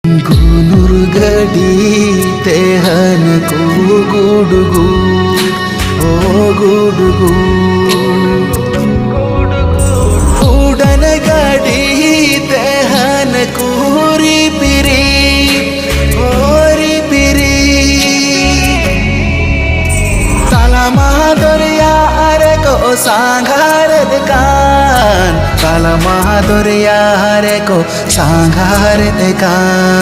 गुनुर गडी तेहन को गुडगु ओ गुडगु उडन गडी तेहन कुरी पिरी होरी पिरी ताला महादोरिया अरे को सांगार दुकान ताला महादोरिया रे को सांगार दुकान